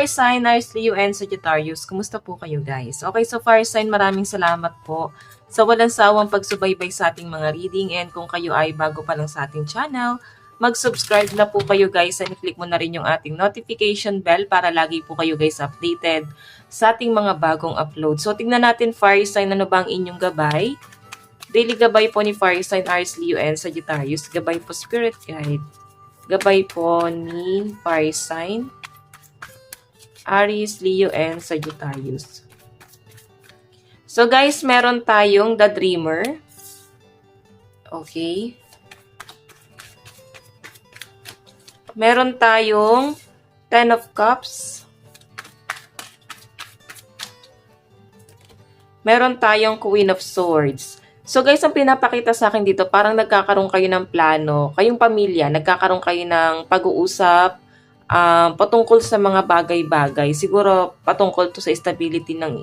fire sign, Aries, Leo, and Sagittarius, kumusta po kayo guys? Okay, so fire sign, maraming salamat po sa walang sawang pagsubaybay sa ating mga reading, and kung kayo ay bago pa lang sa ating channel, mag-subscribe na po kayo guys and click mo na rin yung ating notification bell para lagi po kayo guys updated sa ating mga bagong upload. So tingnan natin fire sign, ano ba ang inyong gabay? Daily gabay po ni fire sign, Aries, Leo, and Sagittarius. Gabay po spirit guide. Gabay po ni fire sign, Aries, Leo, and Sagittarius. So guys, meron tayong The Dreamer. Okay. Meron tayong Ten of Cups. Meron tayong Queen of Swords. So guys, ang pinapakita sa akin dito, parang nagkakaroon kayo ng plano, kayong pamilya, nagkakaroon kayo ng pag-uusap, patungkol sa mga bagay-bagay. Siguro patungkol to sa stability ng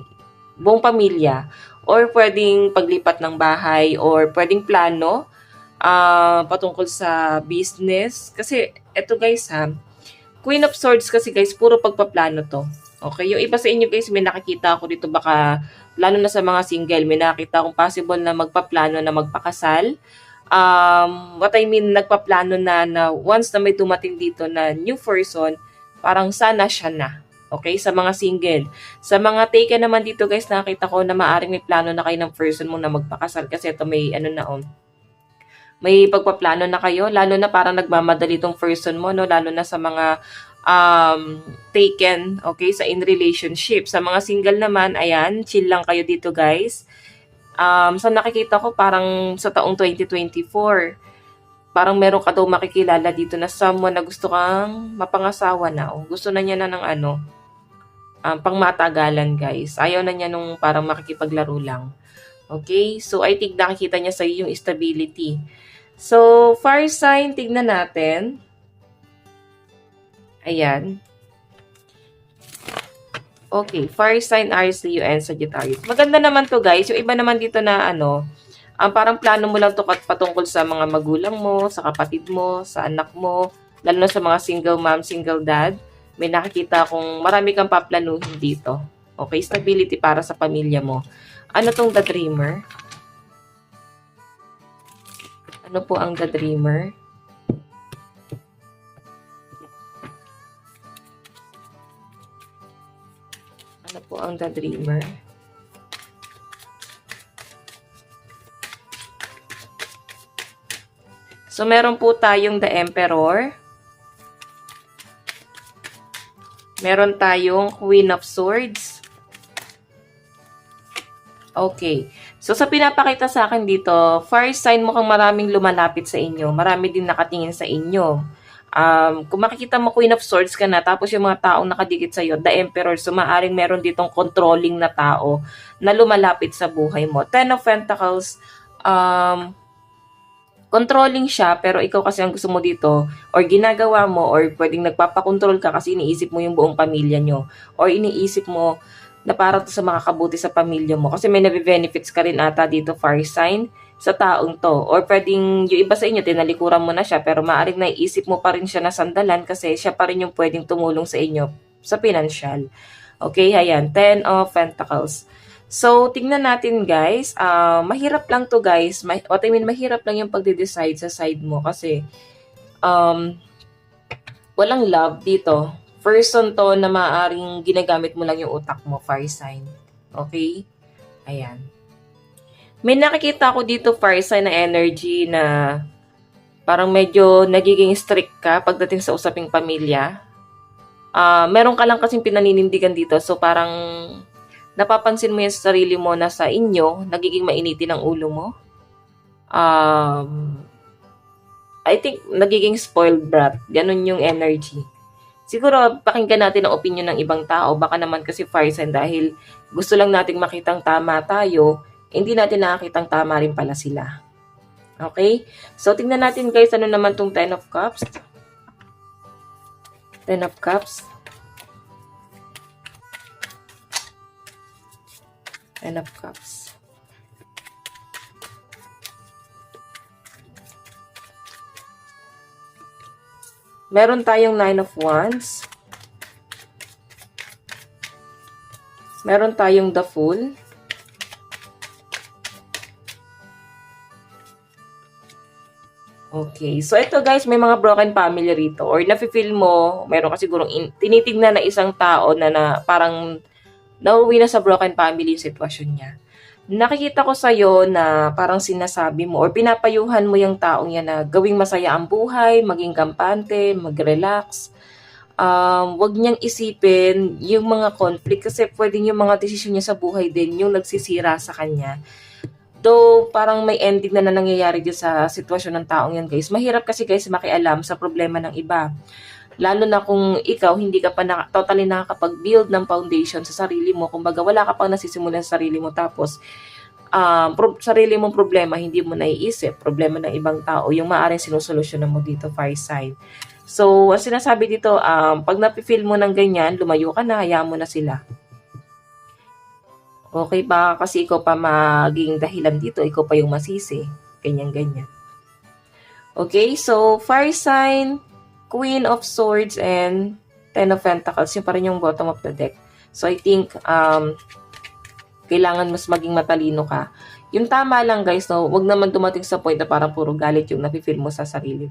buong pamilya, or pwedeng paglipat ng bahay, or pwedeng plano patungkol sa business. Kasi eto guys Queen of Swords kasi guys, puro pagpaplano to. Okay, yung iba sa inyo guys, may nakikita ako dito, baka lalo na sa mga single, may nakita akong possible na magpaplano na magpakasal. What I mean, nagpaplano na once na may dumating dito na new person, parang sana siya na. Okay? Sa mga single. Sa mga taken naman dito guys, nakita ko na maaring may plano na kayo ng person mo na magpakasal. Kasi ito may may pagpaplano na kayo. Lalo na parang nagmamadali tong person mo, no? Lalo na sa mga taken, okay? Sa in relationship. Sa mga single naman, ayan, chill lang kayo dito guys. Sa nakikita ko, parang sa taong 2024, parang meron ka daw makikilala dito na someone na gusto kang mapangasawa na. O gusto na niya na ng pangmatagalan guys. Ayaw na niya nung parang makikipaglaro lang. Okay? So, I think nakikita niya sa iyo yung stability. So, fire sign, tignan natin. Ayan. Okay, fire sign, Aries, Leo, and Sagittarius. Maganda naman to guys. Yung iba naman dito na parang plano mo lang to patungkol sa mga magulang mo, sa kapatid mo, sa anak mo, lalo na sa mga single mom, single dad. May nakikita kung marami kang paplanuhin dito. Okay, stability para sa pamilya mo. Ano tong The Dreamer? Ano po ang The Dreamer? Ano po ang The Dreamer? So, meron po tayong The Emperor. Meron tayong Queen of Swords. Okay. So, sa pinapakita sa akin dito, fire sign, mukhang maraming lumalapit sa inyo. Marami din nakatingin sa inyo. Kung makikita mo Queen of Swords ka na, tapos yung mga taong nakadikit sa'yo, The Emperor, so maaaring meron ditong controlling na tao na lumalapit sa buhay mo. Ten of Pentacles, controlling siya, pero ikaw kasi ang gusto mo dito, or ginagawa mo, or pwedeng nagpapakontrol ka kasi iniisip mo yung buong pamilya nyo, or iniisip mo na para to sa makakabuti sa pamilya mo. Kasi may nabibenefits ka rin ata dito, fire sign, sa taong to. Or pwedeng yung iba sa inyo, tinalikuran mo na siya, pero maaaring naiisip mo pa rin siya na sandalan kasi siya pa rin yung pwedeng tumulong sa inyo sa financial. Okay, ayan, Ten of Pentacles. So, tingnan natin guys. Mahirap lang to guys. Mahirap lang yung pagde-decide sa side mo kasi walang love dito. Person to na maaaring ginagamit mo lang yung utak mo, fire sign. Okay? Ayan. May nakikita ko dito, fire sign, na energy na parang medyo nagiging strict ka pagdating sa usaping pamilya. Meron ka lang kasing pinaninindigan dito. So, parang napapansin mo yung sarili mo na sa inyo, nagiging mainitin ang ulo mo. I think, nagiging spoiled brat. Ganun yung energy. Siguro, pakinggan natin ang opinion ng ibang tao. Baka naman kasi fire sign dahil gusto lang nating makitang tama tayo, hindi natin nakakitang tama rin pala sila. Okay? So, tingnan natin guys, ano naman tong Ten of Cups. Ten of Cups. Ten of Cups. Meron tayong Nine of Wands. Meron tayong the Fool. Okay. So, ito guys, may mga broken family rito. Or nafe-feel mo, meron ka sigurong tinitignan na isang tao na parang nauwi na sa broken family yung sitwasyon niya. Nakikita ko sa'yo na parang sinasabi mo or pinapayuhan mo yung taong yan na gawing masaya ang buhay, maging kampante, mag-relax. Wag niyang isipin yung mga conflict kasi pwedeng yung mga desisyon niya sa buhay din yung nagsisira sa kanya. Though, parang may ending na nangyayari dyan sa sitwasyon ng taong yan, guys. Mahirap kasi, guys, makialam sa problema ng iba. Lalo na kung ikaw, hindi ka pa totally nakakapag-build ng foundation sa sarili mo. Kumbaga, wala ka pang nasisimulan sa sarili mo. Tapos, sarili mong problema, hindi mo naiisip. Problema ng ibang tao, yung maaaring sinusolusyonan mo dito, fire sign. So, ang sinasabi dito, pag napifeel mo ng ganyan, lumayo ka na, hayaan mo na sila. Okay ba? Kasi ikaw pa maging dahilan dito. Ikaw pa yung masisi. Ganyan-ganyan. Okay, so fire sign, Queen of Swords, and Ten of Pentacles. Yung pa rin yung bottom of the deck. So I think, kailangan mas maging matalino ka. Yung tama lang guys, no? Huwag naman dumating sa point na parang puro galit yung napifeel mo sa sarili.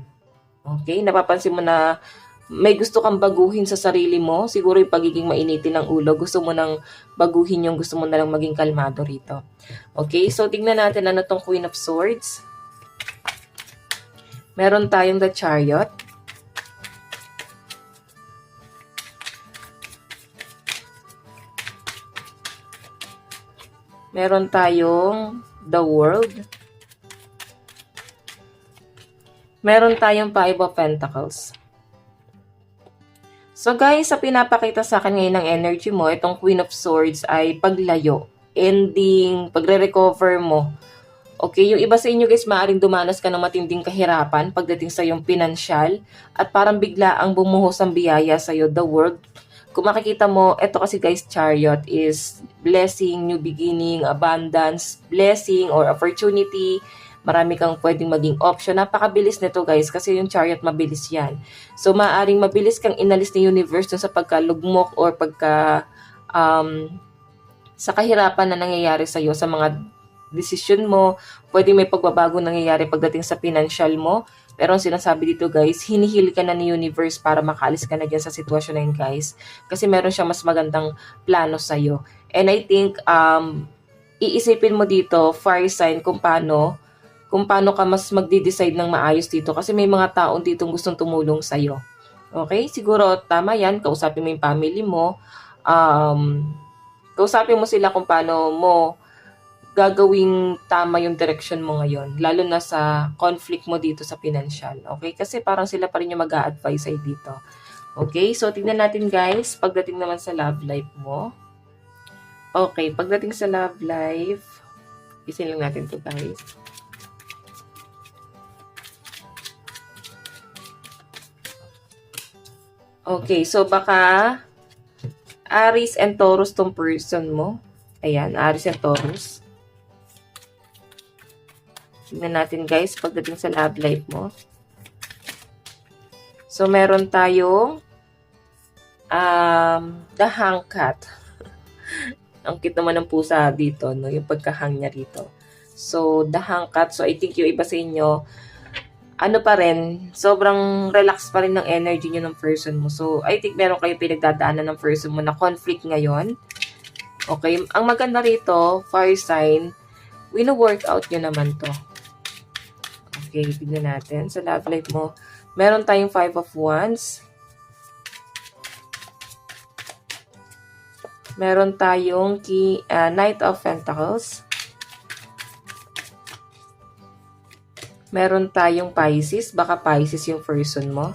Okay, napapansin mo na may gusto kang baguhin sa sarili mo, siguro yung pagiging mainitin ng ulo, gusto mo nang baguhin yung gusto mo na lang maging kalmado rito. Okay, so tingnan natin ano tong Queen of Swords. Meron tayong the Chariot. Meron tayong the World. Meron tayong Five of Pentacles. So guys, sa pinapakita sa akin ngayon ng energy mo, itong Queen of Swords ay paglayo, ending, pagre-recover mo. Okay, yung iba sa inyo guys, maaaring dumanas ka ng matinding kahirapan pagdating sa yung pinansyal at parang bigla ang bumuhos ang biyaya sa iyo, the World. Kung makikita mo, ito kasi guys, Chariot is blessing, new beginning, abundance, blessing or opportunity. Marami kang pwedeng maging option. Napakabilis nito guys kasi yung Chariot mabilis yan. So maaaring mabilis kang inalis ng universe dun sa pagkalugmok or sa kahirapan na nangyayari sa iyo sa mga decision mo. Pwedeng may pagbabago nangyayari pagdating sa financial mo. Pero ang sinasabi dito guys, hinihil ka na ni universe para makaalis ka na dyan sa sitwasyon na yun guys. Kasi meron siyang mas magandang plano sa iyo. And I think iisipin mo dito, fire sign, kung paano ka mas magde-decide ng maayos dito kasi may mga taong dito gustong tumulong sa'yo. Okay? Siguro tama yan. Kausapin mo yung family mo. Kausapin mo sila kung paano mo gagawing tama yung direction mo ngayon. Lalo na sa conflict mo dito sa financial. Okay? Kasi parang sila pa rin yung mag-a-advise sa'yo dito. Okay? So, tignan natin guys. Pagdating naman sa love life mo. Okay. Pagdating sa love life, isin lang natin to guys. Okay, so baka Aries and Taurus tong person mo. Ayan, Aries and Taurus. Tignan natin guys, pagdating sa love life mo. So, meron tayong the Hanged. Ang cute naman ng pusa dito, no? Yung pagkahang niya rito. So, the Hanged. So, I think yung iba sa inyo, ano pa rin, sobrang relax pa rin ng energy nyo ng person mo. So, I think meron kayo pinagdadaanan ng person mo na conflict ngayon. Okay? Ang maganda rito, fire sign, wino-workout nyo naman to. Okay, tignan natin. Sa love life mo, meron tayong 5 of Wands. Meron tayong Knight of Pentacles. Meron tayong Pisces. Baka Pisces yung person mo.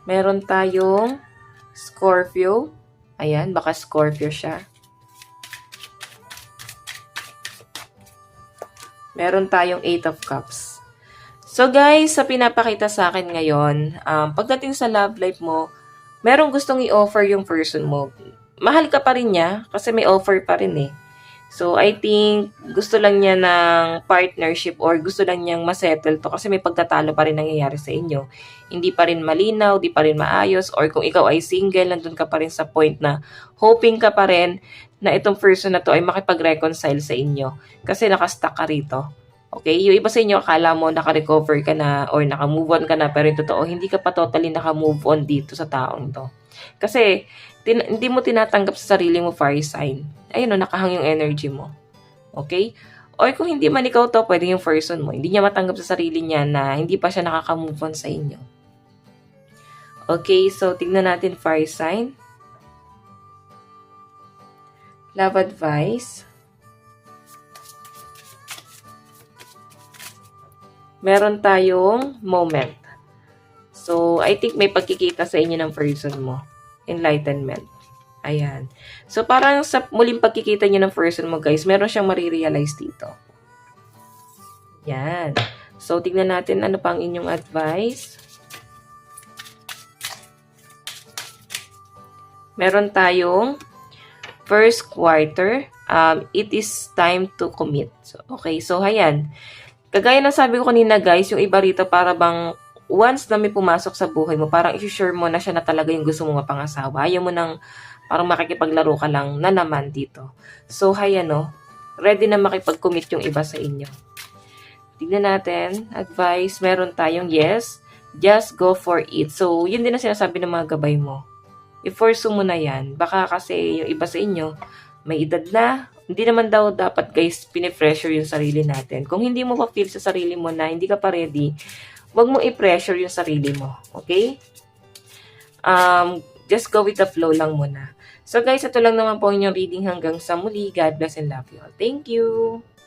Meron tayong Scorpio. Ayan, baka Scorpio siya. Meron tayong 8 of Cups. So guys, sa pinapakita sa akin ngayon, pagdating sa love life mo, merong gustong i-offer yung person mo. Mahal ka pa rin niya kasi may offer pa rin eh. So, I think gusto lang niya ng partnership or gusto lang niyang masettle to kasi may pagtatalo pa rin nangyayari sa inyo. Hindi pa rin malinaw, di pa rin maayos, or kung ikaw ay single, nandun ka pa rin sa point na hoping ka pa rin na itong person na to ay makipag-reconcile sa inyo kasi nakastuck ka rito. Okay? Yung iba sa inyo, akala mo naka-recover ka na or naka-move on ka na, pero yung totoo, hindi ka pa totally naka-move on dito sa taong to. Kasi, hindi mo tinatanggap sa sarili mo fire sign. Ayun o, nakahang yung energy mo. Okay? Or kung hindi man ikaw to, pwede yung person mo. Hindi niya matanggap sa sarili niya na hindi pa siya nakaka-move on sa inyo. Okay, so tignan natin fire sign. Love advice. Meron tayong moment. So, I think may pagkikita sa inyo ng person mo. Enlightenment. Ayan. So, parang sa muling pagkikita niyo ng person mo, guys, meron siyang marirealize dito. Yan. So, tignan natin ano pa ang inyong advice. Meron tayong first quarter. It is time to commit. So, okay. So, ayan. Kagaya ng sabi ko kanina, guys, yung iba rito para bang once na may pumasok sa buhay mo, parang i-sure mo na siya na talaga yung gusto mo mapangasawa. Ayaw mo nang parang makikipaglaro ka lang na naman dito. So, ayan no, ready na makipag-commit yung iba sa inyo. Tignan natin, advice, meron tayong yes, just go for it. So, yun din ang sinasabi ng mga gabay mo. I-force mo na yan. Baka kasi yung iba sa inyo, may edad na. Hindi naman daw dapat guys, pinipressure yung sarili natin. Kung hindi mo pa-feel sa sarili mo na hindi ka pa ready, wag mo i-pressure yung sarili mo. Okay? Just go with the flow lang muna. So guys, ito lang naman po yung reading hanggang sa muli. God bless and love you all. Thank you!